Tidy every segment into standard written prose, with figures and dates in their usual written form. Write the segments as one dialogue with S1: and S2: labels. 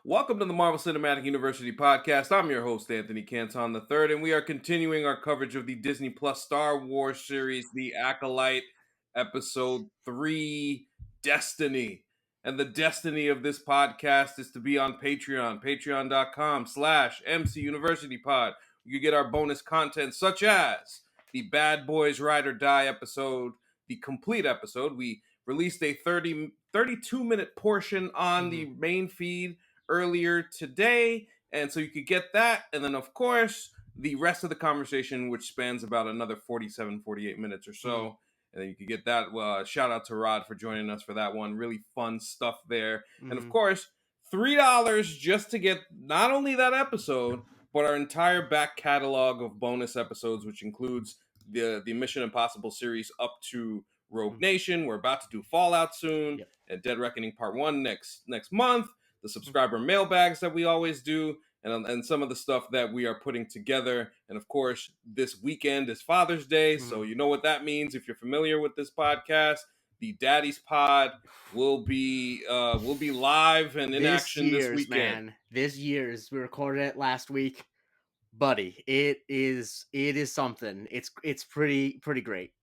S1: Welcome to the Marvel Cinematic University podcast. I'm your host, Anthony Canton III, and we are continuing our coverage of the Disney Plus Star Wars series, The Acolyte, Episode 3, Destiny. And the destiny of this podcast is to be on Patreon, patreon.com/MCUniversityPod. You can get our bonus content such as the Bad Boys Ride or Die episode, the complete episode. We released a 32-minute portion on the main feed earlier today, and so you could get that, and then of course the rest of the conversation, which spans about another 48 minutes or so, and then you could get that. Shout out to Rod for joining us for that one. Really fun stuff there. And of course, $3 just to get not only that episode but our entire back catalog of bonus episodes, which includes the Mission Impossible series up to Rogue Nation. We're about to do Fallout soon, and Dead Reckoning Part 1 next month. The subscriber mailbags that we always do, and some of the stuff that we are putting together. And of course, this weekend is Father's Day, so you know what that means. If you're familiar with this podcast, the Daddy's Pod will be live and in action this weekend.
S2: Man, this year's, we recorded it last week, buddy. It is something. It's pretty great.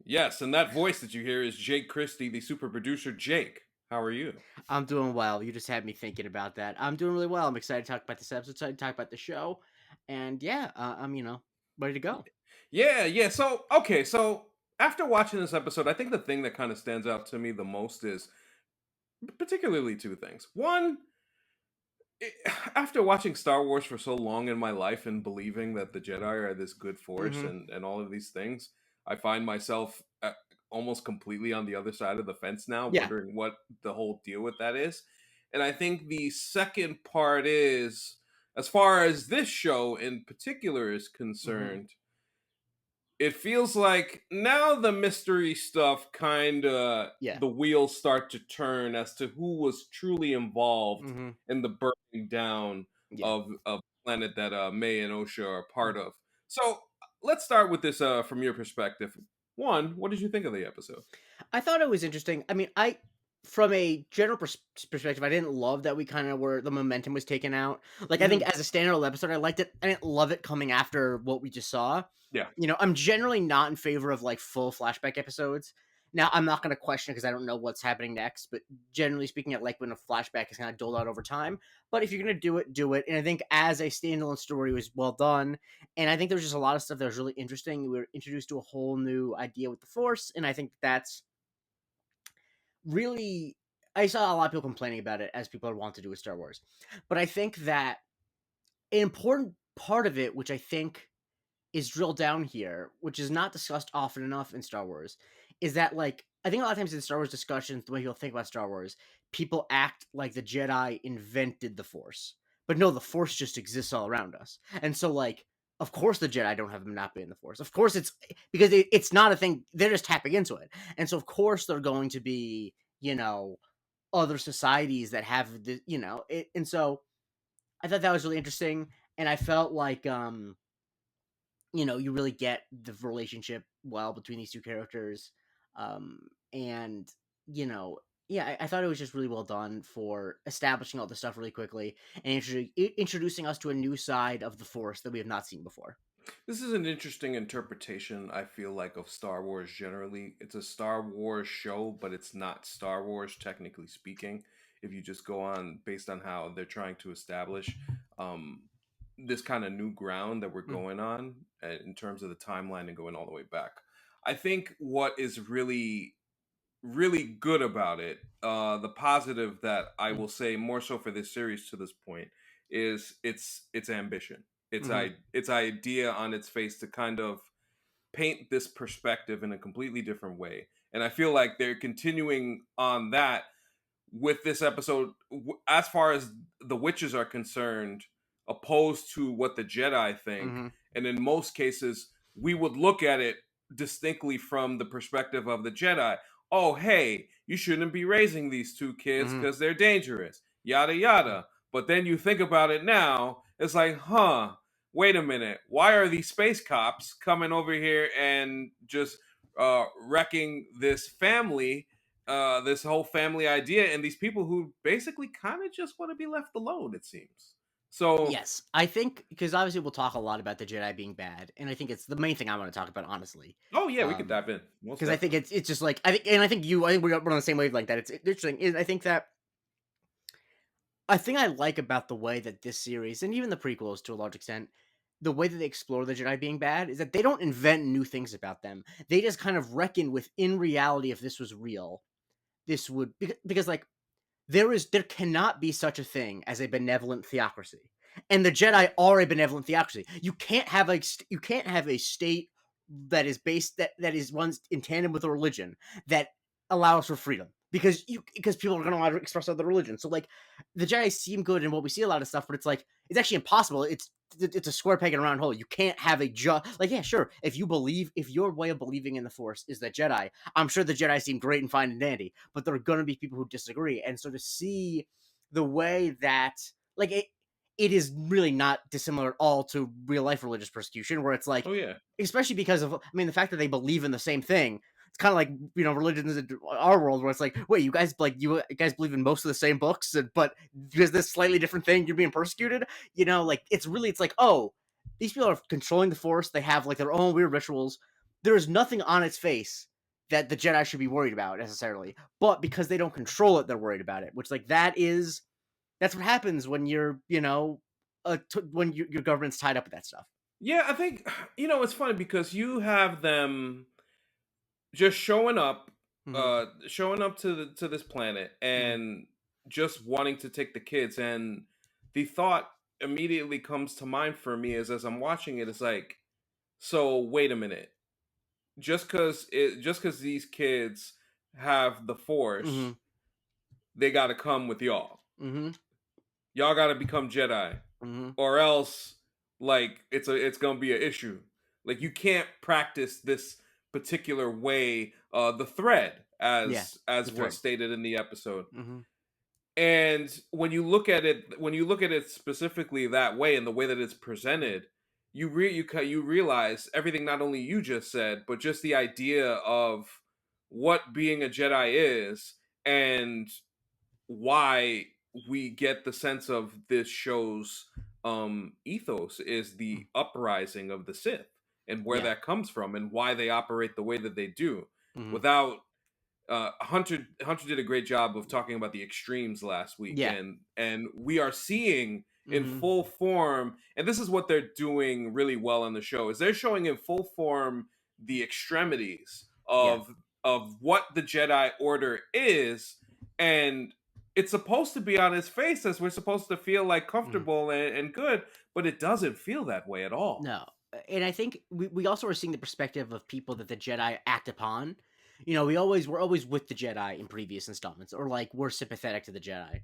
S1: Yes, and that voice that you hear is Jake Christie, the super producer. Jake, how are you?
S2: I'm doing well. You just had me thinking about that. I'm doing really well. I'm excited to talk about this episode, excited to talk about the show, and yeah, I'm ready to go.
S1: Yeah. So after watching this episode, I think the thing that kind of stands out to me the most is particularly two things. One, after watching Star Wars for so long in my life and believing that the Jedi are this good force and all of these things, I find myself almost completely on the other side of the fence now, wondering what the whole deal with that is. And I think the second part is, as far as this show in particular is concerned, it feels like now the mystery stuff kind of, the wheels start to turn as to who was truly involved in the burning down of the planet that Mae and Osha are part of. So let's start with this from your perspective. One, what did you think of the episode?
S2: I thought it was interesting. I mean, from a general perspective, I didn't love that we kind of the momentum was taken out. Like, I think as a standalone episode, I liked it. I didn't love it coming after what we just saw.
S1: Yeah.
S2: I'm generally not in favor of like full flashback episodes. Now, I'm not going to question it because I don't know what's happening next, but generally speaking, I like when a flashback is kind of doled out over time. But if you're going to do it, do it. And I think as a standalone story, it was well done. And I think there's just a lot of stuff that was really interesting. We were introduced to a whole new idea with the Force, and I think that's really, I saw a lot of people complaining about it, as people want to do with Star Wars. But I think that an important part of it, which I think is drilled down here, which is not discussed often enough in Star Wars, is that, like, I think a lot of times in Star Wars discussions, the way people think about Star Wars, people act like the Jedi invented the Force. But no, the Force just exists all around us. And so, like, of course the Jedi don't have a monopoly in the Force. Of course because it's not a thing. They're just tapping into it. And so, of course, they're going to be, other societies that have the, and so I thought that was really interesting. And I felt like, you really get the relationship well between these two characters. And, I thought it was just really well done for establishing all this stuff really quickly and introducing us to a new side of the Force that we have not seen before.
S1: This is an interesting interpretation, I feel like, of Star Wars generally. It's a Star Wars show, but it's not Star Wars, technically speaking, if you just go on based on how they're trying to establish this kind of new ground that we're going on in terms of the timeline and going all the way back. I think what is really, really good about it, the positive that I will say more so for this series to this point, is its ambition. Its idea on its face to kind of paint this perspective in a completely different way. And I feel like they're continuing on that with this episode as far as the witches are concerned, opposed to what the Jedi think. And in most cases, we would look at it distinctly from the perspective of the Jedi. Oh, hey, you shouldn't be raising these two kids because they're dangerous, yada, yada. But then you think about it now, it's like, wait a minute. Why are these space cops coming over here and just wrecking this family this whole family idea, and these people who basically kind of just want to be left alone. It seems so.
S2: Yes, I think because obviously we'll talk a lot about the Jedi being bad, and I think it's the main thing I want to talk about, honestly.
S1: Oh yeah, we could
S2: Um,
S1: dive in most
S2: because I think
S1: definitely.
S2: it's just like I think we're on the same wave like that. It's interesting. I think that I think I like about the way that this series and even the prequels to a large extent, the way that they explore the Jedi being bad is that they don't invent new things about them. They just kind of reckon with in reality if this was real, this would because like there cannot be such a thing as a benevolent theocracy. And the Jedi are a benevolent theocracy. You can't have a state that is based that is runs in tandem with a religion that allows for freedom because people are going to want to express other religions. So like the Jedi seem good and what we see a lot of stuff, but it's like it's actually impossible. It's a square peg in a round hole. You can't have a like yeah sure if your way of believing in the Force is the Jedi, I'm sure the Jedi seem great and fine and dandy, but there are going to be people who disagree. And so to see the way that like it is really not dissimilar at all to real life religious persecution, where it's like,
S1: Oh yeah,
S2: especially because of, I mean, the fact that they believe in the same thing. It's kind of like religions in our world, where it's like, wait, you guys believe in most of the same books, but because this slightly different thing, you're being persecuted. Like it's like, oh, these people are controlling the Force. They have like their own weird rituals. There is nothing on its face that the Jedi should be worried about necessarily, but because they don't control it, they're worried about it. Which like that's what happens when when your government's tied up with that stuff.
S1: yeah. I think it's funny because you have them just
S2: Hmm.
S1: showing up to this planet
S2: Hmm.
S1: and just wanting to take the kids. And the thought immediately comes to mind for me is as I'm watching it, it's like, so wait a minute, just because these kids have the
S2: Hmm.
S1: Force, they got to come with
S2: Hmm.
S1: y'all got to become Jedi,
S2: Hmm.
S1: or else like it's gonna be an issue. Like you can't practice this particular way, the thread,
S2: Yeah,
S1: as
S2: the
S1: was
S2: thread.
S1: stated in the episode.
S2: Hmm.
S1: And when you look at it specifically that way and the way that it's presented, you realize everything not only you just said, but just the idea of what being a Jedi is, and why we get the sense of this show's ethos is the uprising of the Sith, and where
S2: Yeah.
S1: that comes from and why they operate the way that they do.
S2: Hmm.
S1: Without Hunter did a great job of talking about the extremes last week,
S2: Yeah.
S1: and we are seeing in
S2: Hmm.
S1: full form, and this is what they're doing really well on the show, is they're showing in full form the extremities
S2: Yeah.
S1: of what the Jedi Order is. And it's supposed to be on his face as we're supposed to feel like
S2: Hmm.
S1: comfortable and good, but it doesn't feel that way at all.
S2: No, and I think we also are seeing the perspective of people that the Jedi act upon. We're always with the Jedi in previous installments, or like we're sympathetic to the Jedi,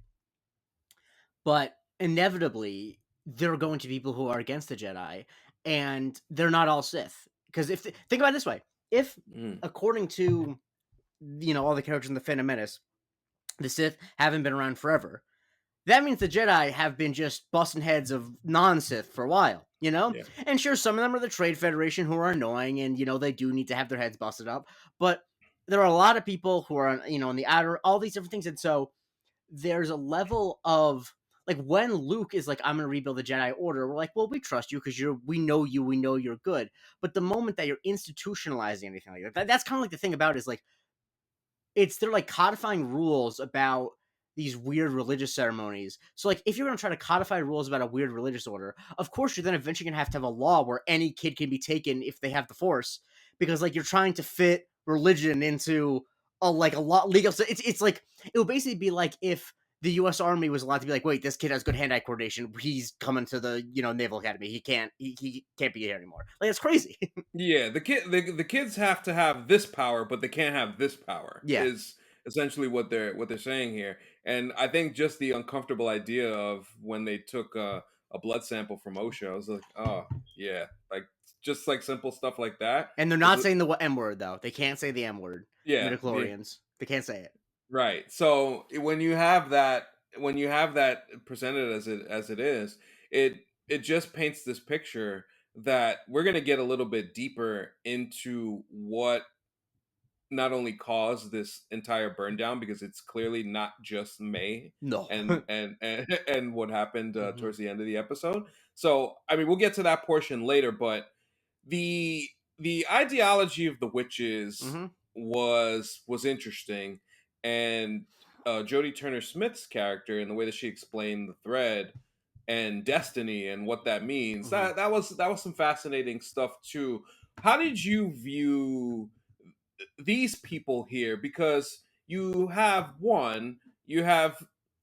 S2: but inevitably there are going to be people who are against the Jedi, and they're not all Sith. Because think about it this way, if
S1: Mm,
S2: according to all the characters in the Phantom Menace, the Sith haven't been around forever, that means the Jedi have been just busting heads of non-Sith for a while, you know?
S1: yeah.
S2: And sure, some of them are the Trade Federation who are annoying and, they do need to have their heads busted up. But there are a lot of people who are, on the outer, all these different things. And so there's a level of, like, when Luke is like, I'm going to rebuild the Jedi Order, we're like, well, we trust you because we know you're good. But the moment that you're institutionalizing anything like that's kind of like the thing about it is like, they're like codifying rules about these weird religious ceremonies. So like if you're going to try to codify rules about a weird religious order, of course you're then eventually going to have a law where any kid can be taken if they have the Force, because like you're trying to fit religion into a lot legal. So it's like it would basically be like if the U.S. Army was allowed to be like, wait, this kid has good hand-eye coordination. He's coming to the Naval Academy. He can't be here anymore. Like it's crazy.
S1: Yeah, the kids have to have this power, but they can't have this power.
S2: Yeah.
S1: Is essentially what they're saying here. And I think just the uncomfortable idea of when they took a blood sample from OSHA, I was like, oh yeah, like just like simple stuff like that.
S2: And they're
S1: Is
S2: not saying the M word though. They can't say the M word.
S1: yeah, yeah,
S2: Midichlorians. They can't say it.
S1: right. So when you have that presented as it is, it just paints this picture that we're gonna get a little bit deeper into what not only caused this entire burn down, because it's clearly not just May
S2: No.
S1: and what happened
S2: Mhm,
S1: towards the end of the episode. So I mean, we'll get to that portion later, but the the ideology of the witches
S2: mhm,
S1: was interesting, and Jodie Turner Smith's character and the way that she explained the thread and destiny and what that means,
S2: mhm,
S1: that was some fascinating stuff too. How did you view these people here? Because you have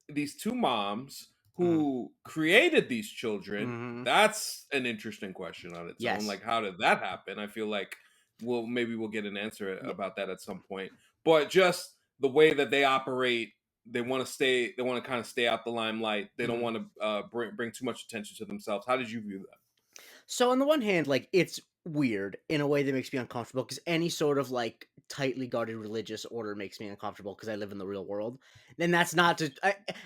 S1: these two moms
S2: mhm,
S1: who created these children.
S2: mhm.
S1: That's an interesting question on its own.
S2: Yes.
S1: Like, how did that happen? I feel like we'll get an answer
S2: Yeah,
S1: about that at some point. But just the way that they operate, they want to kind of stay out the limelight. They don't
S2: mhm.
S1: want to bring too much attention to themselves. How did you view that?
S2: So on the one hand, like it's weird in a way that makes me uncomfortable because any sort of like tightly guarded religious order makes me uncomfortable because I live in the real world. Then that's not to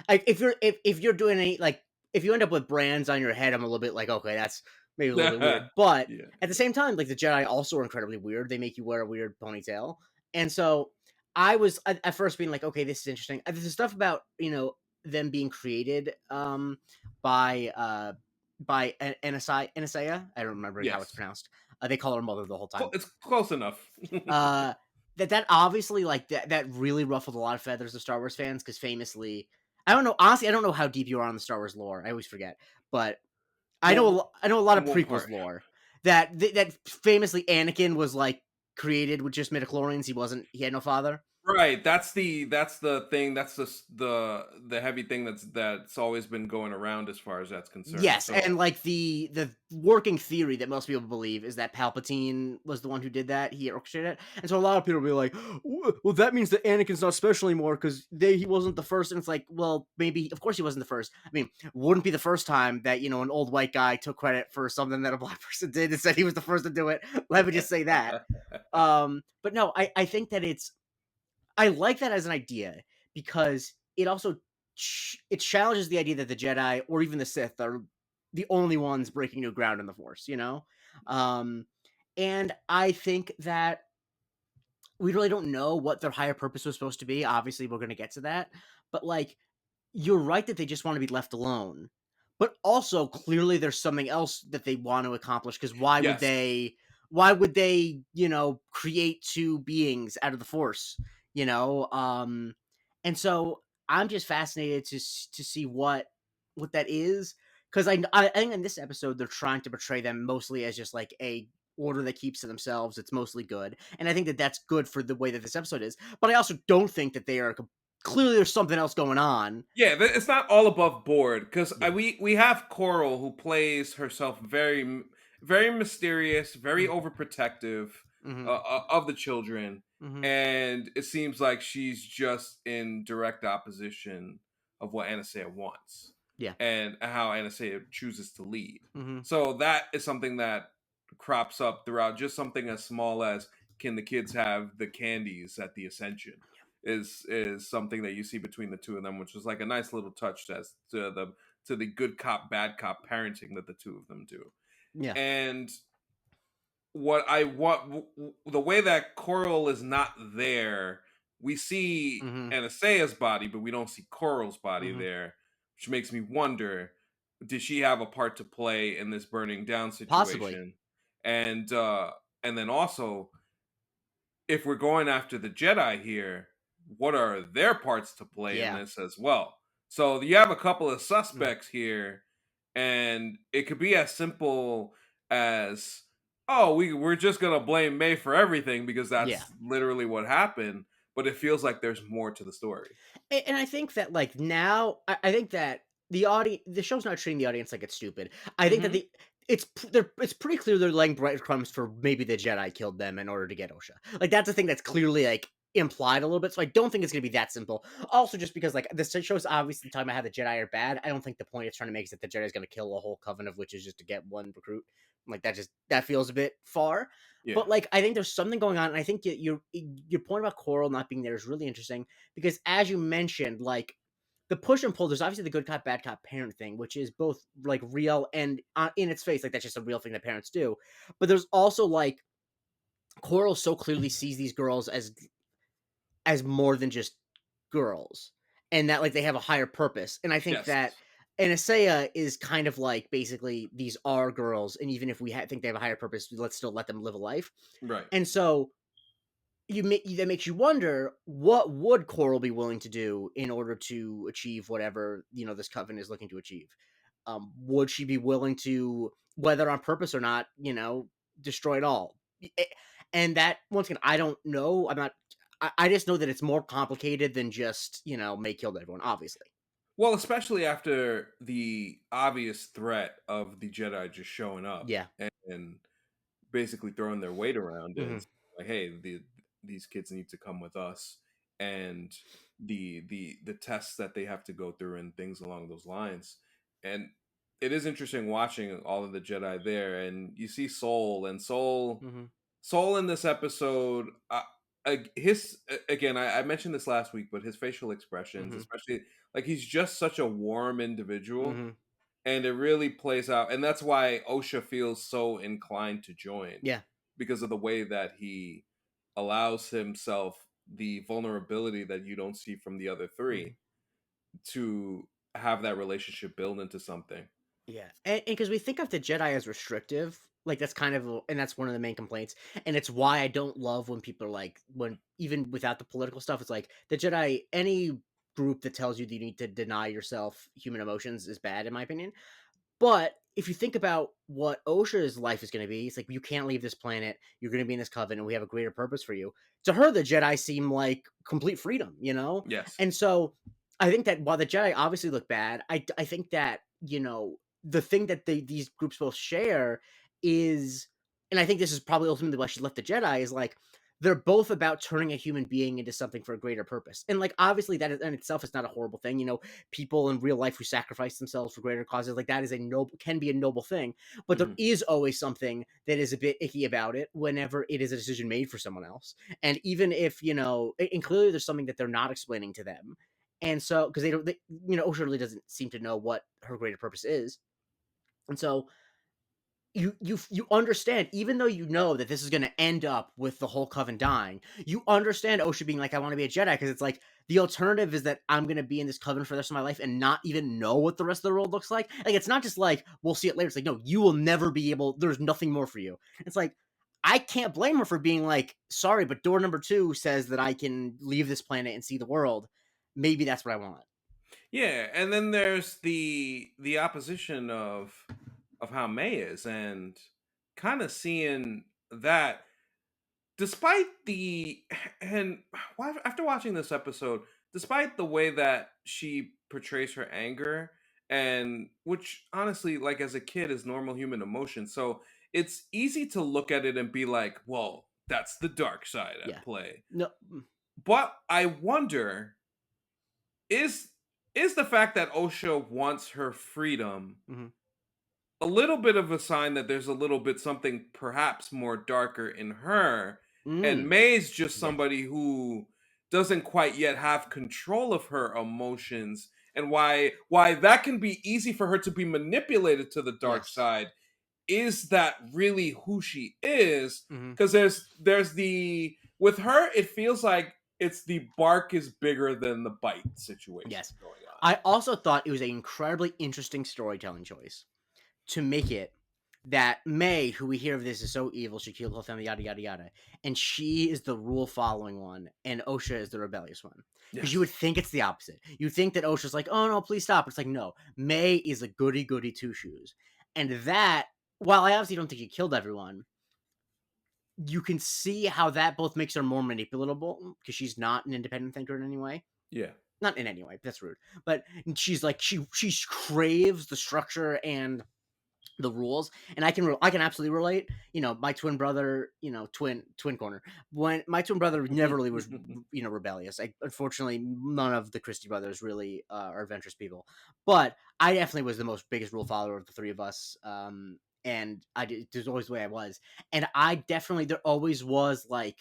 S2: if you're doing any like if you end up with brands on your head, I'm a little bit like okay, that's maybe a little bit weird. But
S1: Yeah.
S2: at the same time, like the Jedi also are incredibly weird. They make you wear a weird ponytail, and so I was at first being like, okay, this is interesting. There's stuff about them being created by Anisaya. I don't remember how it's
S1: Yes.
S2: pronounced. They call her mother the whole time.
S1: It's close enough.
S2: Uh, that obviously like that really ruffled a lot of feathers of Star Wars fans because famously, I don't know. Honestly, I don't know how deep you are on the Star Wars lore. I always forget, but
S1: Well,
S2: I know a lot of
S1: what
S2: prequels
S1: part?
S2: lore that famously Anakin was like created with just midichlorians. He had no father.
S1: Right, that's the thing. That's the heavy thing that's always been going around as far as that's concerned.
S2: Yes,
S1: So
S2: and like the working theory that most people believe is that Palpatine was the one who did that. He orchestrated it, and so a lot of people will be like, "Well, that means that Anakin's not special anymore because he wasn't the first." And it's like, well, maybe of course he wasn't the first. I mean, wouldn't be the first time that an old white guy took credit for something that a black person did and said he was the first to do it. Let me just say that. But no, I think that I like that as an idea because it also it challenges the idea that the Jedi or even the Sith are the only ones breaking new ground in the Force. Um, and I think that we really don't know what their higher purpose was supposed to be. Obviously, we're going to get to that, but like you're right that they just want to be left alone. But also clearly there's something else that they want to accomplish because
S1: yes,
S2: why would they, create two beings out of the force, and so I'm just fascinated to see what that is because I think in this episode they're trying to portray them mostly as just like a order that keeps to themselves. It's mostly good, and I think that that's good for the way that this episode is. But I also don't think that they are clearly there's something else going on.
S1: yeah, it's not all above board, because
S2: Yeah.
S1: we have Coral, who plays herself very mysterious, very
S2: Mhm,
S1: overprotective
S2: mhm,
S1: of the children,
S2: mhm.
S1: and it seems like she's just in direct opposition of what Anastasia wants
S2: Yeah.
S1: and how Anastasia chooses to lead.
S2: Mhm.
S1: So that is something that crops up throughout. Just something as small as, can the kids have the candies at the Ascension, is something that you see between the two of them, which is like a nice little touch as to the good cop bad cop parenting that the two of them do.
S2: Yeah.
S1: And what I want, the way that Coral is not there, we see
S2: Mhm.
S1: Anasaia's body, but we don't see Coral's body
S2: Mhm.
S1: there, which makes me wonder: did she have a part to play in this burning down
S2: Possibly.
S1: situation? And and then also, if we're going after the Jedi here, what are their parts to play in
S2: Yeah.
S1: this as well? So you have a couple of
S2: Mm.
S1: suspects here, and it could be as simple as, oh, we're just gonna blame May for everything because
S2: Yeah.
S1: that's literally what happened. But it feels like there's more to the story.
S2: And I think that like now, I think that the show's not treating the audience like it's stupid. I think that
S1: Hmm.
S2: it's pretty clear they're laying breadcrumbs for maybe the Jedi killed them in order to get Osha. Like that's the thing that's clearly like implied a little bit. So I don't think it's gonna be that simple. Also, just because like this show's obviously talking about how the Jedi are bad, I don't think the point it's trying to make is that the Jedi is gonna kill a whole coven of witches just to get one recruit. Like that feels a bit far.
S1: Yeah.
S2: But like I think there's something going on, and I think your point about Coral not being there is really interesting because as you mentioned, like the push and pull, there's obviously the good cop, bad cop parent thing, which is both like real and in its face, like that's just a real thing that parents do. But there's also like Coral so clearly sees these girls as as more than just girls, and that, like, they have a higher purpose, and I think
S1: Yes.
S2: that Anastasia is kind of like, basically, these are girls, and even if we think they have a higher purpose, let's still let them live a life,
S1: Right.
S2: and so that makes you wonder, what would Coral be willing to do in order to achieve whatever, this coven is looking to achieve? Would she be willing to, whether on purpose or not, destroy it all? And that, once again, I don't know. I'm not. I just know that it's more complicated than just May killed everyone. Obviously,
S1: Well, especially after the obvious threat of the Jedi just showing up
S2: yeah.
S1: and basically throwing their weight around and
S2: Hmm.
S1: saying, like, "Hey, these kids need to come with us," and the tests that they have to go through and things along those lines. And it is interesting watching all of the Jedi there, and you see Soul and Soul.
S2: Hmm.
S1: Soul in this episode, again, I mentioned this last week, but his facial expressions,
S2: Hmm.
S1: especially, like, he's just such a warm individual,
S2: Hmm.
S1: and it really plays out, and that's why Osha feels so inclined to join
S2: Yeah.
S1: because of the way that he allows himself the vulnerability that you don't see from the other
S2: Hmm.
S1: three to have that relationship build into something.
S2: Yeah, and because we think of the Jedi as restrictive, like, that's kind of and that's one of the main complaints, and it's why I don't love when people are like, when even without the political stuff, it's like the Jedi, any group that tells you that you need to deny yourself human emotions is bad, in my opinion. But if you think about what Osha's life is going to be, it's like, you can't leave this planet. You're going to be in this coven, and we have a greater purpose for you. To her, the Jedi seem like complete freedom,
S1: Yes.
S2: And so I think that while the Jedi obviously look bad, I think that the thing that these groups both share is, and I think this is probably ultimately why she left the Jedi, is like, they're both about turning a human being into something for a greater purpose. And like, obviously, that is, in itself, is not a horrible thing. People in real life who sacrifice themselves for greater causes, like, that is a noble, can be a noble thing. But there
S1: Mhm.
S2: is always something that is a bit icky about it whenever it is a decision made for someone else. And even if, and clearly there's something that they're not explaining to them. And so, because Osha really doesn't seem to know what her greater purpose is. And so you understand, even though you know that this is going to end up with the whole coven dying, you understand Osha being like, I want to be a Jedi, because it's like, the alternative is that I'm going to be in this coven for the rest of my life and not even know what the rest of the world looks like. It's not just like, we'll see it later. It's like, no, you will never be able, there's nothing more for you. It's like, I can't blame her for being like, sorry, but door number 2 says that I can leave this planet and see the world. Maybe that's what I want.
S1: Yeah, and then there's the opposition of how May is, and kind of seeing that despite the and after watching this episode, despite the way that she portrays her anger, and which honestly, like, as a kid, is normal human emotion, so it's easy to look at it and be like, well, that's the dark side at
S2: Yeah.
S1: play.
S2: No.
S1: But I wonder, is is the fact that Osha wants her freedom
S2: Mm-hmm.
S1: a little bit of a sign that there's a little bit something perhaps more darker in her, and
S2: Mm.
S1: May's just
S2: Yeah.
S1: somebody who doesn't quite yet have control of her emotions, and why that can be easy for her to be manipulated to the dark
S2: Yes.
S1: side. Is that really who she is?
S2: Mm-hmm.
S1: Because there's the with her, it feels like it's the bark is bigger than the bite situation
S2: Yes.
S1: going on.
S2: I also thought it was an incredibly interesting storytelling choice to make it that May, who we hear of this, is so evil, she killed the whole family, yada yada yada, and she is the rule following one, and Osha is the rebellious one. Because you would
S1: Yes.
S2: think it's the opposite. You think that Osha's like, oh no, please stop. It's like, no, May is a goody goody two shoes, and that, while I obviously don't think she killed everyone, you can see how that both makes her more manipulatable, because she's not an independent thinker in any way.
S1: Yeah.
S2: Not in any way, that's rude. But she's like, she craves the structure and the rules, and I can absolutely relate. My twin brother, twin corner, when my twin brother never really was rebellious. Unfortunately, none of the Christie brothers really are adventurous people, but I definitely was the most biggest rule follower of the three of us. And there's always the way I was, and I definitely, there always was, like,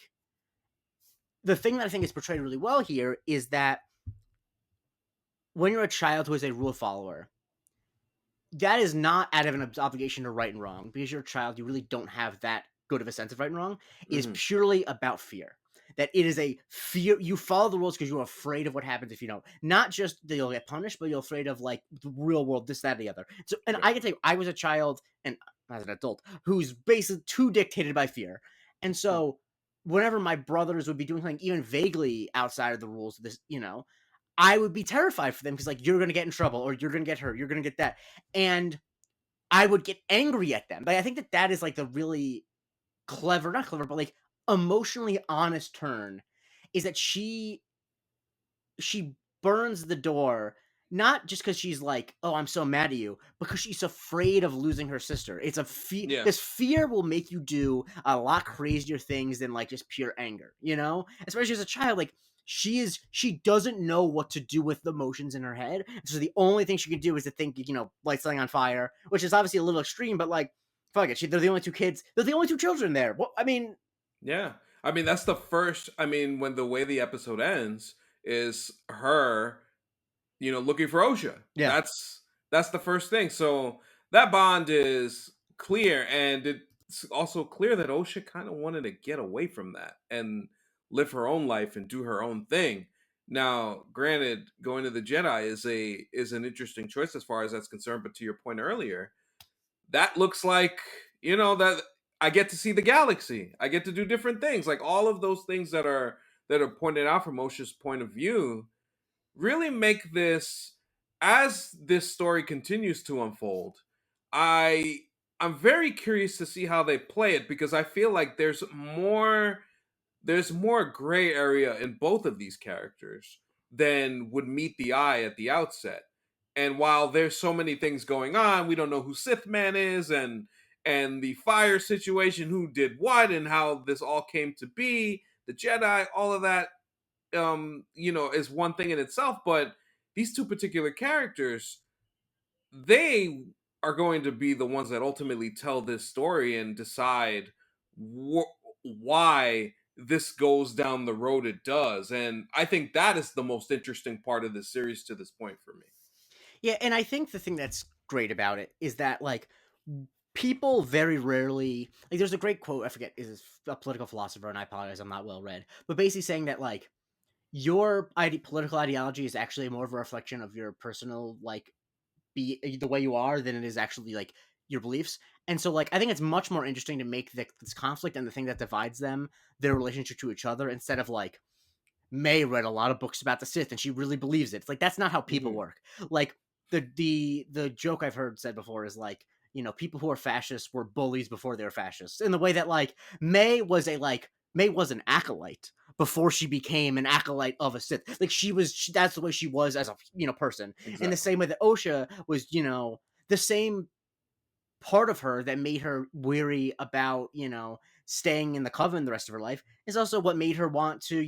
S2: the thing that I think is portrayed really well here is that when you're a child who is a rule follower, that is not out of an obligation to right and wrong, because you're a child, you really don't have that good of a sense of right and wrong. It is
S1: Hmm.
S2: purely about fear. that it is a fear. You follow the rules because you're afraid of what happens if you don't. Not just that you'll get punished, but you're afraid of like the real world, this, that, and the other. So, and
S1: Yeah.
S2: I can tell you, I was a child and as an adult who's basically too dictated by fear, and so whenever my brothers would be doing something even vaguely outside of the rules of this, I would be terrified for them because like you're gonna get in trouble or you're gonna get hurt, you're gonna get that, and I would get angry at them. But I think that that is like the really clever, not clever, but like emotionally honest turn is that she burns the door not just because she's like, oh, I'm so mad at you, because she's afraid of losing her sister. It's a fear.
S1: Yeah.
S2: This fear will make you do a lot crazier things than like just pure anger, especially as a child. Like she doesn't know what to do with the emotions in her head. So the only thing she can do is to think, light something on fire, which is obviously a little extreme, but like, fuck it. They're the only two kids. They're the only two children there. Well, I mean,
S1: Yeah. I mean, that's the first. I mean, when the way the episode ends is her, looking for Osha.
S2: yeah.
S1: That's the first thing. So that bond is clear, and it's also clear that Osha kind of wanted to get away from that and live her own life and do her own thing. Now, granted, going to the Jedi is an interesting choice as far as that's concerned. But to your point earlier, that looks like that I get to see the galaxy. I get to do different things, like all of those things that are pointed out from Osha's point of view really make this, as this story continues to unfold, I I'm very curious to see how they play it because I feel like there's more gray area in both of these characters than would meet the eye at the outset. And while there's so many things going on, we don't know who Sith Man is and the fire situation, who did what and how this all came to be, the Jedi, all of that is one thing in itself, but these two particular characters, they are going to be the ones that ultimately tell this story and decide why this goes down the road it does. And I think that is the most interesting part of this series to this point for me.
S2: Yeah, and I think the thing that's great about it is that like people very rarely like there's a great quote, I forget, is a political philosopher, and I apologize, I'm not well read, but basically saying that like your political ideology is actually more of a reflection of your personal like be the way you are than it is actually like your beliefs. And so like I think it's much more interesting to make this conflict and the thing that divides them their relationship to each other instead of like May read a lot of books about the Sith and she really believes it. It's like that's not how people
S1: Hmm.
S2: work. Like the joke I've heard said before is like, people who are fascists were bullies before they were fascists. In the way that like May was an acolyte before she became an acolyte of a Sith. Like that's the way she was as a person. In the
S1: Exactly.
S2: same way that Osha was, the same part of her that made her weary about, staying in the coven the rest of her life is also what made her want to,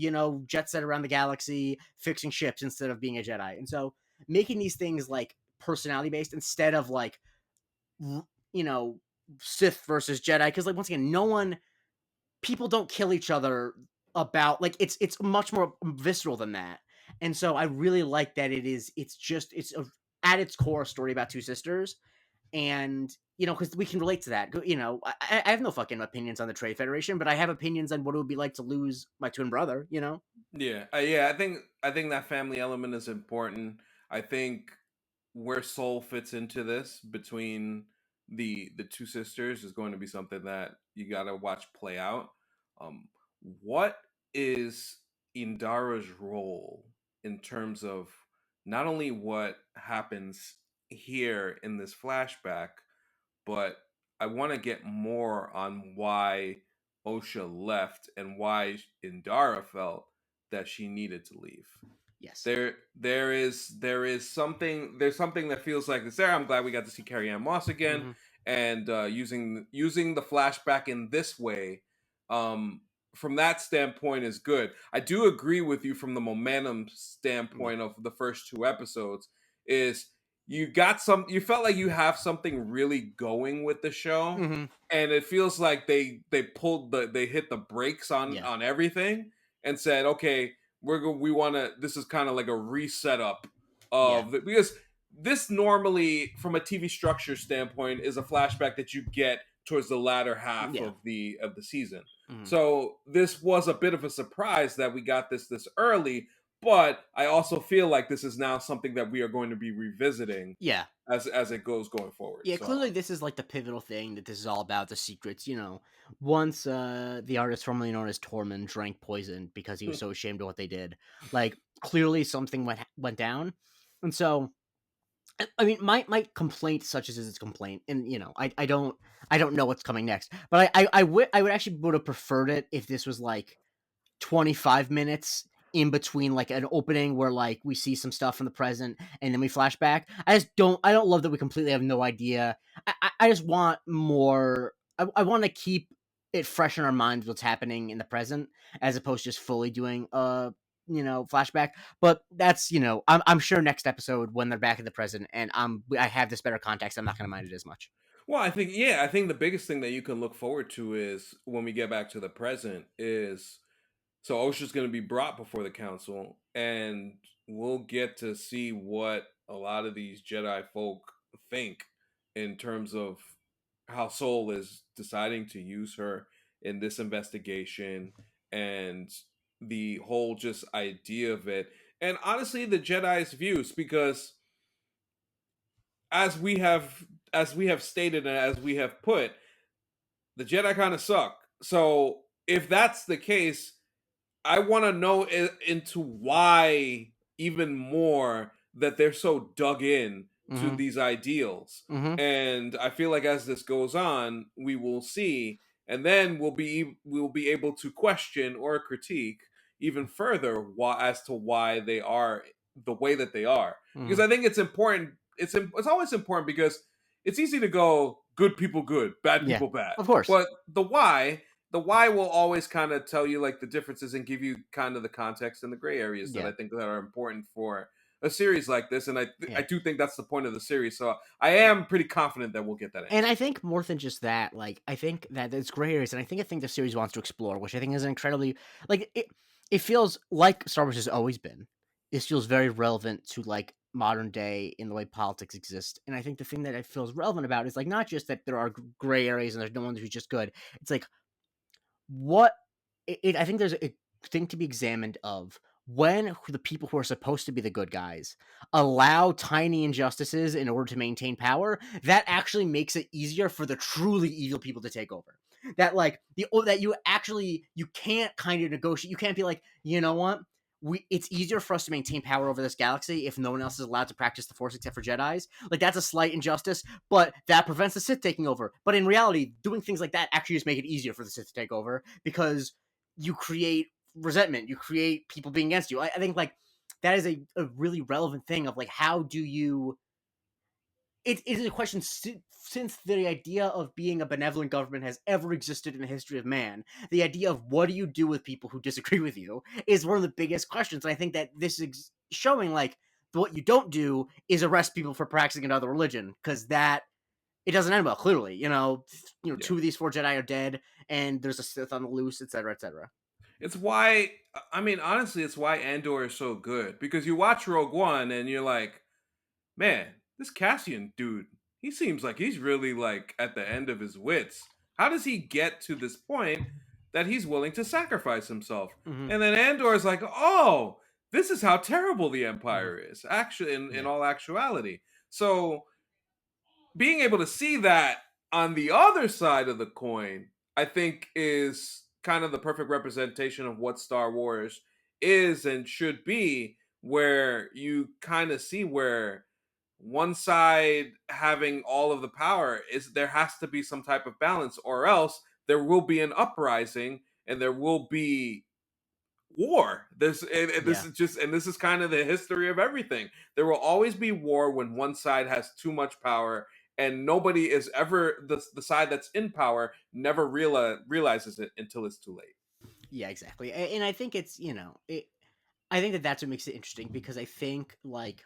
S2: jet set around the galaxy, fixing ships instead of being a Jedi. And so making these things like personality based instead of like, you know, Sith versus Jedi. Because like once again, people don't kill each other about like it's much more visceral than that. And so I really like that at its core a story about two sisters and because we can relate to that. I have no fucking opinions on the Trade Federation, but I have opinions on what it would be like to lose my twin brother.
S1: Yeah, I think that family element is important. I think where Soul fits into this between the two sisters is going to be something that you got to watch play out. What is Indara's role in terms of not only what happens here in this flashback, but I want to get more on why Osha left and why Indara felt that she needed to leave.
S2: Yes.
S1: There's something that feels like it's there. I'm glad we got to see Carrie Ann Moss again,
S2: Hmm.
S1: and using the flashback in this way, from that standpoint is good. I do agree with you from the momentum
S2: Yeah.
S1: standpoint of the first two episodes. Is you felt like you have something really going with the show,
S2: Hmm.
S1: and it feels like they hit the brakes on
S2: Yeah.
S1: on everything and said, okay, we want to, this is kind of like a reset up
S2: Yeah.
S1: because this normally from a TV structure standpoint is a flashback that you get towards the latter half
S2: Yeah.
S1: of the season.
S2: Mhm.
S1: So this was a bit of a surprise that we got this early, but I also feel like this is now something that we are going to be revisiting
S2: Yeah.
S1: as it goes going forward.
S2: Yeah,
S1: So
S2: clearly this is like the pivotal thing that this is all about, the secrets, Once the artist formerly known as Tormund drank poison because he was so ashamed of what they did. Like clearly something went down. And so I mean my complaint such as is its complaint, and I don't know what's coming next. But I would actually would have preferred it if this was like 25 minutes in between like an opening where like we see some stuff from the present and then we flash back. I don't love that we completely have no idea. I just want more. I want to keep it fresh in our minds what's happening in the present as opposed to just fully doing flashback. But that's I'm sure next episode when they're back in the present and I have this better context, I'm not gonna mind it as much.
S1: well, I think the biggest thing that you can look forward to is when we get back to the present is so Osha's going to be brought before the council, and we'll get to see what a lot of these Jedi folk think in terms of how Soul is deciding to use her in this investigation and the whole just idea of it. And honestly, the Jedi's views, because as we have stated and as we have put, the Jedi kind of suck. So if that's the case, I want to know into why even more that they're so dug in to
S2: Mm-hmm.
S1: these ideals.
S2: Mm-hmm.
S1: And I feel like as this goes on, we will see, and then we'll be able to question or critique even further as to why they are the way that they are. Because
S2: Mm-hmm.
S1: I think it's important. It's always important because it's easy to go good people good, bad
S2: Yeah.
S1: people bad,
S2: Of course.
S1: but the why will always kind of tell you like the differences and give you kind of the context and the gray areas that
S2: Yeah.
S1: I think that are important for a series like this, and I
S2: Yeah.
S1: do think that's the point of the series. So I am pretty confident that we'll get that
S2: And
S1: answer.
S2: I think more than just that, like I think that it's gray areas, and I think the series wants to explore, which I think is an incredibly like it. It feels like Star Wars has always been. This feels very relevant to like modern day in the way politics exist, and I think the thing that it feels relevant about is like not just that there are gray areas and there's no one who's just good. It's like what I think there's a thing to be examined of when the people who are supposed to be the good guys allow tiny injustices in order to maintain power, that actually makes it easier for the truly evil people to take over. That like that you can't kind of negotiate. You can't be like, you know what? It's easier for us to maintain power over this galaxy if no one else is allowed to practice the Force except for Jedi's. Like that's a slight injustice, but that prevents the Sith taking over. But in reality, doing things like that actually just make it easier for the Sith to take over because you create resentment, you create people being against you. I think like that is a really relevant thing of like how do you it is a question since the idea of being a benevolent government has ever existed in the history of man. The idea of what do you do with people who disagree with you is one of the biggest questions. And I think that this is showing like what you don't do is arrest people for practicing another religion because that it doesn't end well. Clearly,
S1: Yeah,
S2: two of these four Jedi are dead, and there's a Sith on the loose, etc., etc.
S1: it's why I mean honestly, it's why Andor is so good because you watch Rogue One and you're like, man, this Cassian dude, he seems like he's really like at the end of his wits. How does he get to this point that he's willing to sacrifice himself?
S2: Mm-hmm.
S1: And then Andor is like, oh, this is how terrible the
S2: Mm-hmm.
S1: Empire is, actually, in
S2: Yeah.
S1: all actuality. So being able to see that on the other side of the coin, I think is kind of the perfect representation of what Star Wars is and should be, where you kind of see where one side having all of the power is there has to be some type of balance, or else there will be an uprising and there will be war. And this
S2: Yeah.
S1: is just and this is kind of the history of everything. There will always be war when one side has too much power, and nobody is ever the side that's in power never realizes it until it's too late.
S2: Yeah, exactly. And I think it's, I think that that's what makes it interesting because I think like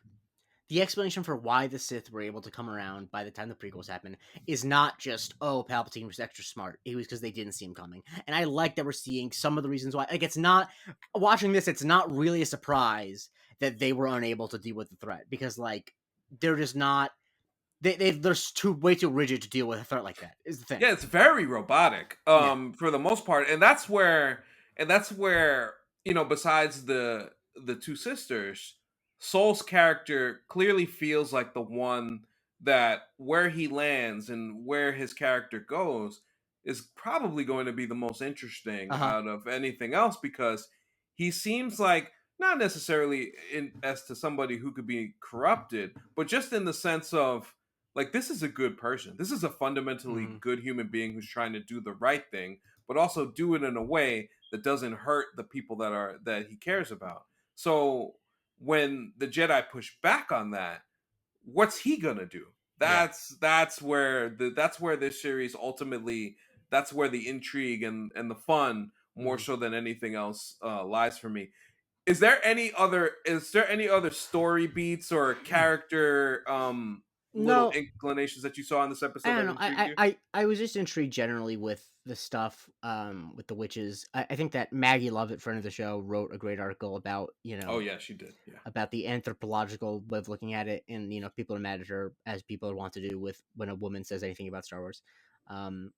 S2: the explanation for why the Sith were able to come around by the time the prequels happened is not just oh Palpatine was extra smart. It was because they didn't see him coming, and I like that we're seeing some of the reasons why. Like it's not watching this, it's not really a surprise that they were unable to deal with the threat because like they're just not. they're way too rigid to deal with a threat like that. Is the thing.
S1: Yeah, it's very robotic,
S2: Yeah.
S1: for the most part, and that's where besides the two sisters, Soul's character clearly feels like the one that where he lands and where his character goes is probably going to be the most interesting
S2: Uh huh.
S1: out of anything else because he seems like not necessarily as to somebody who could be corrupted, but just in the sense of like this is a good person. This is a fundamentally
S2: Mm-hmm.
S1: good human being who's trying to do the right thing, but also do it in a way that doesn't hurt the people that he cares about. So when the Jedi push back on that, what's he gonna do?
S2: Yeah.
S1: That's where this series ultimately that's where the intrigue and the fun more
S2: Mm-hmm.
S1: so than anything else lies for me. Is there any other story beats or character little
S2: No,
S1: inclinations that you saw in this episode
S2: I don't
S1: that
S2: know.
S1: intrigued you?
S2: I was just intrigued generally with the stuff with the witches. I think that Maggie Lovett, friend of the show, wrote a great article about
S1: Oh yeah, she did. Yeah.
S2: about the anthropological way of looking at it, and people are mad at her as people want to do with when a woman says anything about Star Wars. Um,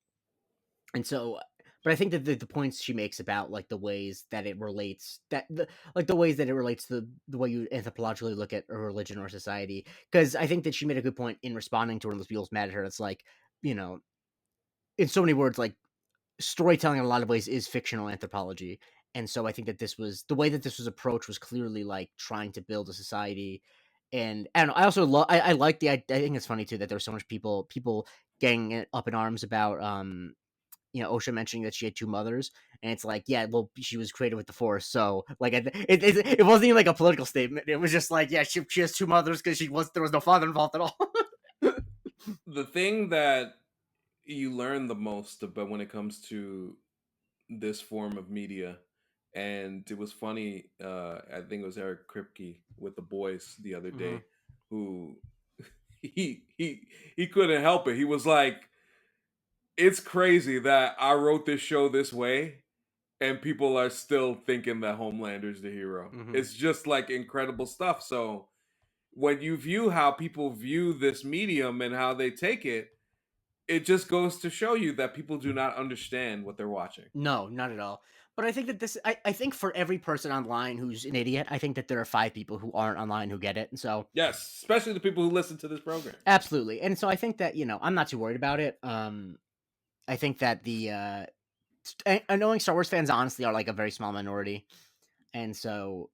S2: and so, but I think that the points she makes about like the ways that it relates the ways that it relates to the way you anthropologically look at a religion or society, because I think that she made a good point in responding to one of those people's mad at her. It's like, you know, in so many words, like storytelling in a lot of ways is fictional anthropology. And so I think that this was the way that this was approached was clearly like trying to build a society. And I don't know, I also love I like I think it's funny too that there's so much people getting up in arms about Osha mentioning that she had two mothers, and it's like, yeah, well, she was created with the Force, so like it wasn't even like a political statement. It was just like, yeah, she has two mothers because there was no father involved at all.
S1: The thing that you learn the most about when it comes to this form of media, and it was funny. I think it was Eric Kripke with the boys the other
S2: Hmm.
S1: day, who he couldn't help it. He was like, "It's crazy that I wrote this show this way, and people are still thinking that Homelander's the hero."
S2: Hmm.
S1: It's just like incredible stuff. So when you view how people view this medium and how they take it, it just goes to show you that people do not understand what they're watching.
S2: No, not at all. But I think that I think for every person online who's an idiot, I think that there are five people who aren't online who get it. And so,
S1: Yes, especially the people who listen to this program.
S2: absolutely. And so I think that, I'm not too worried about it. I think that knowing Star Wars fans honestly are like a very small minority. And so,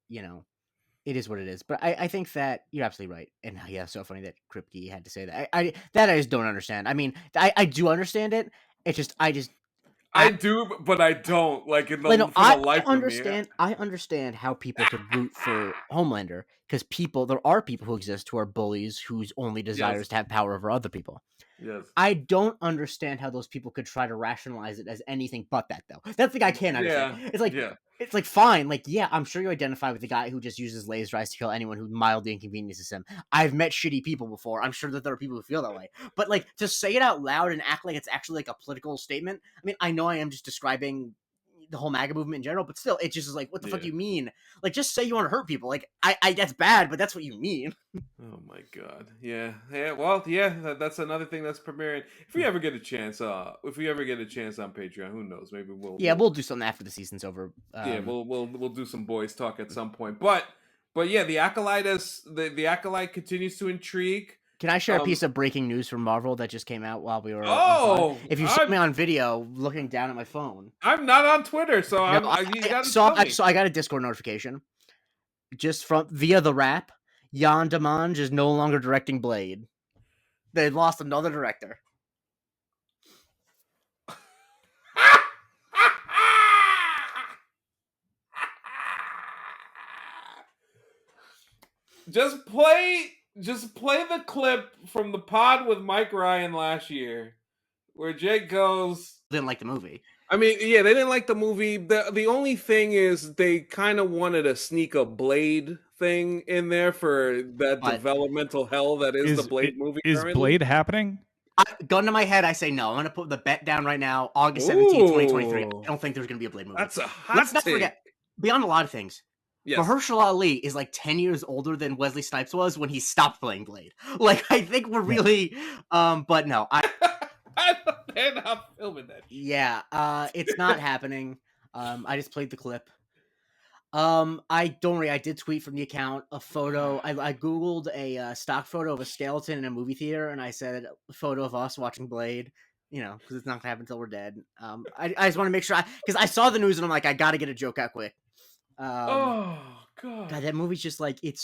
S2: it is what it is. But I think that you're absolutely right. And yeah, so funny that Kripke had to say that. I just don't understand. I mean, I do understand it. It's just,
S1: I
S2: I
S1: do, but I don't like in
S2: like, no,
S1: the for the life of me.
S2: I understand how people could root for Homelander because there are people who exist who are bullies whose only desire is
S1: Yes,
S2: to have power over other people.
S1: yes,
S2: I don't understand how those people could try to rationalize it as anything but that, though. That's the guy I can't understand.
S1: yeah,
S2: It's
S1: yeah,
S2: like fine, like yeah, I'm sure you identify with the guy who just uses laser eyes to kill anyone who mildly inconveniences him. I've met shitty people before. I'm sure that there are people who feel that way. But like to say it out loud and act like it's actually like a political statement. I mean, I know I am just describing the whole MAGA movement in general, but still, it just is like, what the fuck
S1: yeah.
S2: do you mean? Like, just say you want to hurt people. Like, I that's bad, but that's what you mean.
S1: Oh my god, yeah, yeah. Well, yeah, that's another thing that's premiering. If we ever get a chance, on Patreon, who knows? Maybe we'll
S2: Yeah,
S1: we'll
S2: we'll do something after the season's over.
S1: yeah, we'll do some boys talk at some point. But yeah, the acolyte continues to intrigue.
S2: Can I share a
S1: Um.
S2: piece of breaking news from Marvel that just came out while we were on pod?
S1: Oh,
S2: If you saw me on video looking down at my phone,
S1: I'm not on Twitter, so
S2: no,
S1: you gotta tell me.
S2: I got a Discord notification just from via the Wrap. Jan Demange is no longer directing Blade. They lost another director.
S1: just play just play the clip from the pod with Mike Ryan last year where Jake goes.
S2: Didn't like the movie,
S1: I mean, yeah, they didn't like the movie. The only thing is they kind of wanted to sneak a Blade thing in there for that
S2: but
S1: developmental hell that is the Blade movie
S3: Is
S1: currently.
S3: Blade happening?
S2: gun to my head, I say no. I'm gonna put the bet down right now. August 17th, 2023. I
S1: Ooh,
S2: don't think there's gonna be a Blade movie.
S1: that's a hot
S2: Let's not
S1: take.
S2: forget, beyond a lot of things,
S1: Yes.
S2: Mahershala Ali is like 10 years older than Wesley Snipes was when he stopped playing Blade. Like, I think we're really, but no,
S1: They're not filming that
S2: yeah, it's not
S1: shit.
S2: happening. I just played the clip. I don't worry. I did tweet from the account a photo. I googled a stock photo of a skeleton in a movie theater, and I said a photo of us watching Blade. You know, because it's not gonna happen until we're dead. I just want to make sure because I saw the news and I'm like, I gotta get a joke out quick. Um,
S1: Oh
S2: God,
S1: god.
S2: that movie's just like it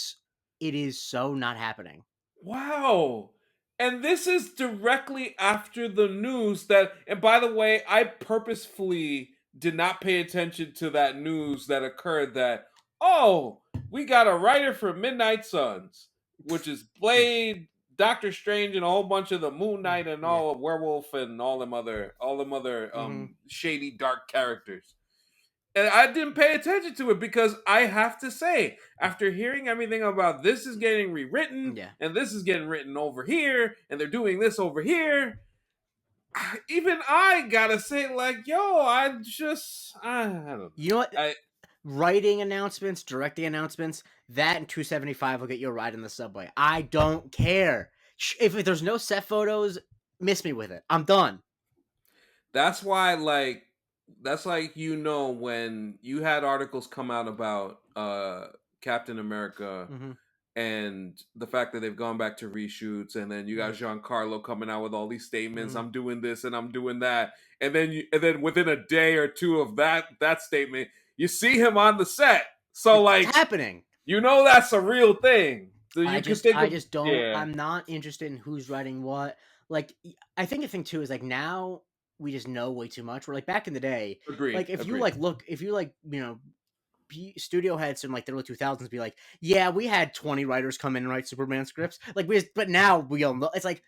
S2: is so not happening.
S1: Wow. And this is directly after the news that, and by the way, I purposefully did not pay attention to that news that occurred that, oh, we got a writer for Midnight Suns, which is
S2: Yeah.
S1: Blade, Doctor Strange, and a whole bunch of the Moon Knight and
S2: Yeah.
S1: all Werewolf and all them other
S2: Mm-hmm.
S1: shady dark characters. And I didn't pay attention to it because I have to say, after hearing everything about this is getting rewritten
S2: Yeah.
S1: and this is getting written over here and they're doing this over here, even I gotta say, like, yo, I don't know.
S2: You know what?
S1: I
S2: Writing announcements, directing announcements, that and 275 will get you a ride in the subway. I don't care. If there's no set photos, miss me with it. I'm done.
S1: that's why that's like when you had articles come out about Captain America
S2: Mm-hmm.
S1: and the fact that they've gone back to reshoots, and then you got Giancarlo coming out with all these statements,
S2: Mm-hmm.
S1: I'm doing this and I'm doing that, and then within a day or two of that statement you see him on the set, so
S2: It's
S1: like
S2: happening.
S1: that's a real thing, so
S2: I
S1: you could
S2: just
S1: think
S2: I
S1: of,
S2: just don't
S1: yeah,
S2: I'm not interested in who's writing what. Like I think the thing too is like now we just know way too much. We're like back in the day,
S1: agreed,
S2: like if you
S1: agreed.
S2: like look if you like, studio heads from like the early 2000s be like, yeah, we had 20 writers come in and write Superman scripts. Like but now we all know it's like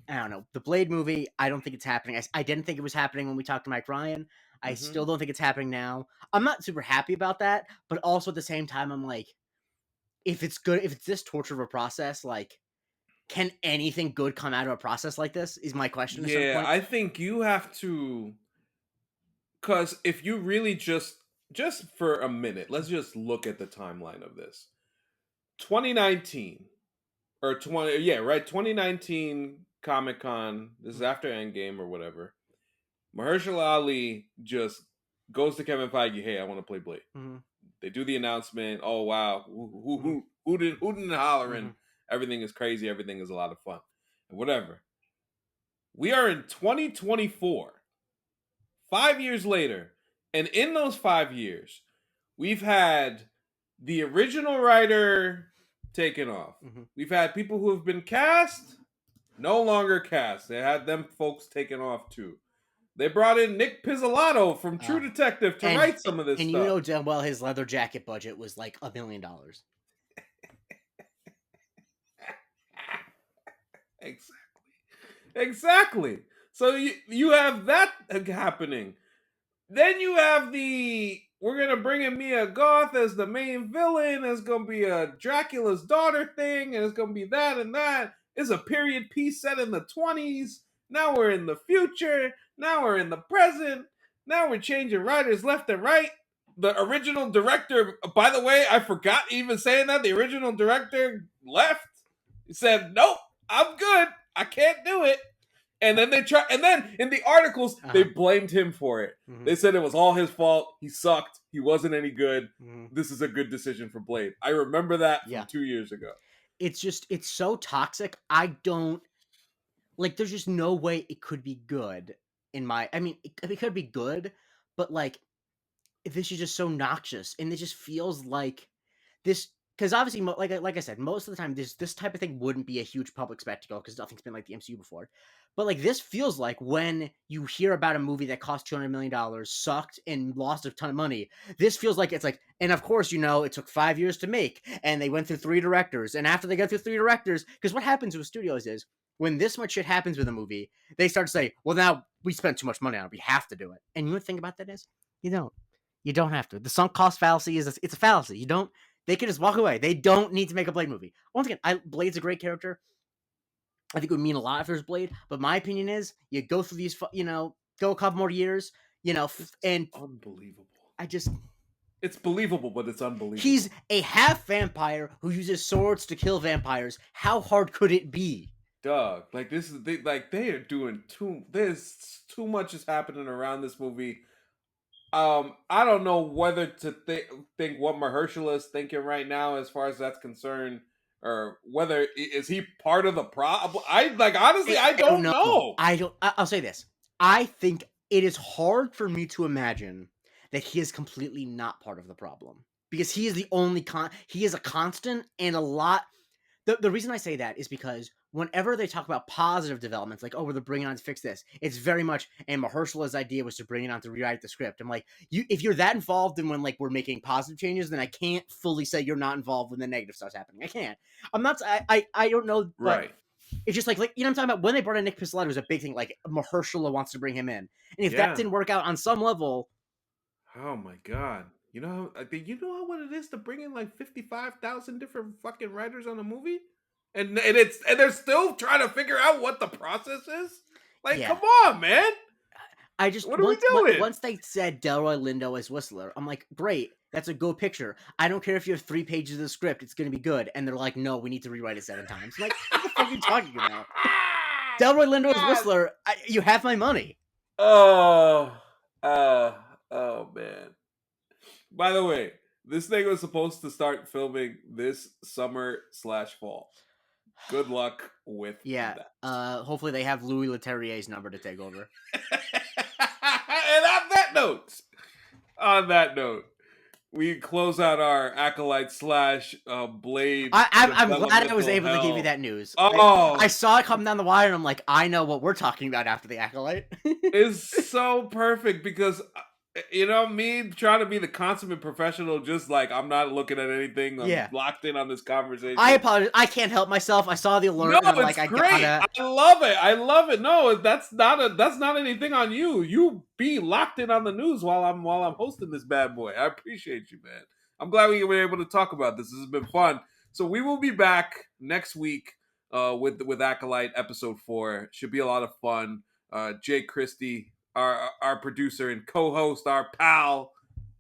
S2: I don't know. The Blade movie, I don't think it's happening. I didn't think it was happening when we talked to Mike Ryan. I still
S1: Hmm.
S2: don't think it's happening now. I'm not super happy about that, but also at the same time I'm like if it's good, if it's this torture of a process, like can anything good come out of a process like this? Is my question at a certain
S1: Yeah,
S2: point.
S1: I think you have to, because if you really just for a minute, let's just look at the timeline of this. 2019 or 20, yeah, right, 2019 Comic-Con, this is after Endgame or whatever. Mahershala Ali just goes to Kevin Feige, "Hey, I want to play Blade."
S2: Mm-hmm.
S1: They do the announcement, "Oh wow,
S2: Mm-hmm.
S1: hooting and
S2: Mm-hmm.
S1: hollering. Everything is crazy, everything is a lot of fun." And whatever. We are in 2024. 5 years later, and in those 5 years, we've had the original writer taken off.
S2: Mm-hmm.
S1: We've had people who have been cast no longer cast. They had them folks taken off too. They brought in Nick Pizzolatto from True
S2: Uh,
S1: Detective to
S2: and
S1: write some of this
S2: and you
S1: stuff.
S2: know damn well his leather jacket budget was like $1 million.
S1: Exactly. Exactly. So you have that happening. Then you have the we're gonna bring in Mia Goth as the main villain. It's gonna be a Dracula's daughter thing, and it's gonna be that and that. It's a period piece set in the 20s. Now we're in the future. Now we're in the present. Now we're changing writers left and right. The original director, by the way, I forgot even saying that the original director left. He said, "Nope, I'm good. I can't do it." And then and then in the articles, they
S2: Uh-huh.
S1: blamed him for it.
S2: Mm-hmm.
S1: They said it was all his fault. He sucked. He wasn't any good.
S2: Mm-hmm.
S1: This is a good decision for Blade. I remember that from
S2: Yeah.
S1: 2 years ago.
S2: It's so toxic. I don't like there's just no way it could be good in my I mean it could be good, but like this is just so noxious and it just feels like this because obviously like I said most of the time this type of thing wouldn't be a huge public spectacle because nothing's been like the MCU before, but like this feels like when you hear about a movie that cost $200 million sucked and lost a ton of money, this feels like it's like and of course it took 5 years to make and they went through 3 directors and after they got through 3 directors because what happens with studios is when this much shit happens with a movie they start to say well now we spent too much money on it we have to do it and you know the thing about that is you don't you don't have to. The sunk cost fallacy it's a fallacy. You don't. They can just walk away. They don't need to make a Blade movie. Once again, Blade's a great character. I think it would mean a lot if there's Blade. But my opinion is, you go through these, go a couple more years,
S1: This is
S2: and
S1: unbelievable.
S2: I just
S1: It's believable, but it's
S2: He's
S1: unbelievable.
S2: a half vampire who uses swords to kill vampires. How hard could it be?
S1: Dog, like they are doing too. There's too much is happening around this movie. I don't know whether to think what Mahershala is thinking right now as far as that's concerned, or whether is he part of the problem. I like honestly, I
S2: I don't
S1: don't
S2: know.
S1: know.
S2: I'll say this. I think it is hard for me to imagine that he is completely not part of the problem because he is the only he is a constant and a lot. The reason I say that is because whenever they talk about positive developments, like, oh, we're bringing on to fix this, it's very much, and Mahershala's idea was to bring it on to rewrite the script. I'm like, if you're that involved in when like we're making positive changes, then I can't fully say you're not involved when the negative starts happening. I can't. I'm not. I don't know, but
S1: Right?
S2: it's just like you know what I'm talking about. When they brought in Nick Pizzolatto, it was a big thing. Like Mahershala wants to bring him in, and if that
S1: Yeah.
S2: didn't work out on some level,
S1: Oh my god. You know what it is to bring in like 55,000 different fucking writers on a movie, and they're still trying to figure out what the process is. Like, come
S2: yeah.
S1: on, man.
S2: I just
S1: What are we doing?
S2: once they said Delroy Lindo as Whistler, I'm like, great, that's a go picture. I don't care if you have 3 pages of the script, it's gonna be good. And they're like, no, we need to rewrite it 7 times. I'm like, what the fuck are you talking about? Delroy Lindo as
S1: God.
S2: Whistler, you have my money.
S1: Oh, oh man. By the way, this thing was supposed to start filming this summer slash fall. Good luck with
S2: Yeah.
S1: that.
S2: Hopefully they have Louis Leterrier's number to take over.
S1: And on that note, we close out our acolyte slash blade
S2: I'm glad I was
S1: developmental
S2: able to give you
S1: hell.
S2: that news. I
S1: Oh,
S2: saw it come down the wire, and I'm like, I know what we're talking about after the acolyte.
S1: is so perfect because me trying to be the consummate professional, just like I'm not looking at anything. I'm
S2: Yeah.
S1: locked in on this
S2: I
S1: conversation.
S2: apologize. I can't help myself. I saw the
S1: No,
S2: alert, and I'm like,
S1: it's
S2: I
S1: great.
S2: gotta.
S1: I love it. I love it. No, that's not anything on you. You be locked in on the news while I'm hosting this bad boy. I appreciate you, man. I'm glad we were able to talk about this. This has been fun. So we will be back next week with Acolyte episode 4. Should be a lot of fun. Jake Christie, our producer and co-host, our pal.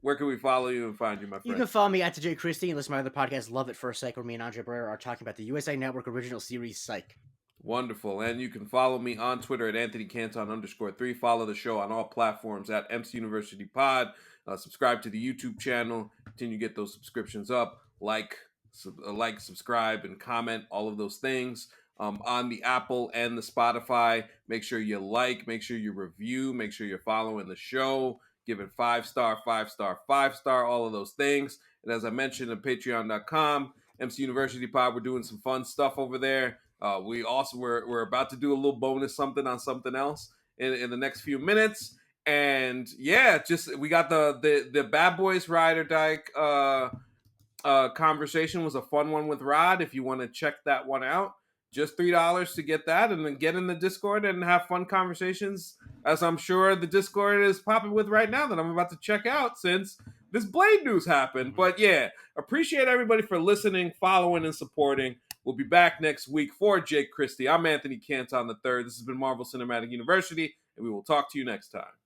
S1: Where can we follow you and find you, my
S2: You
S1: friend?
S2: can follow me at Jay Christie and listen to my other podcast, Love It First Psych, where me and Andre Barrera are talking about the USA Network original series Psych.
S1: Wonderful. And you can follow me on Twitter at AnthonyCanton_3. Follow the show on all platforms at MC University Pod. Subscribe to the YouTube channel. Continue to get those subscriptions up. Like, subscribe, and comment, all of those things. On the Apple and the Spotify, make sure you make sure you review, make sure you're following the show, give it 5-star, 5-star, 5-star, all of those things. And as I mentioned at patreon.com, MC University Pod, we're doing some fun stuff over there. We're about to do a little bonus something on something else in the next few minutes. And yeah, just we got the Bad Boys Ride or Die conversation was a fun one with Rod. If you want to check that one out, just $3 to get that, and then get in the Discord and have fun conversations. As I'm sure the Discord is popping with right now that I'm about to check out since this Blade news happened.
S2: Mm-hmm.
S1: But yeah, appreciate everybody for listening, following, and supporting. We'll be back next week for Jake Christie. I'm Anthony Canton III. This has been Marvel Cinematic University, and we will talk to you next time.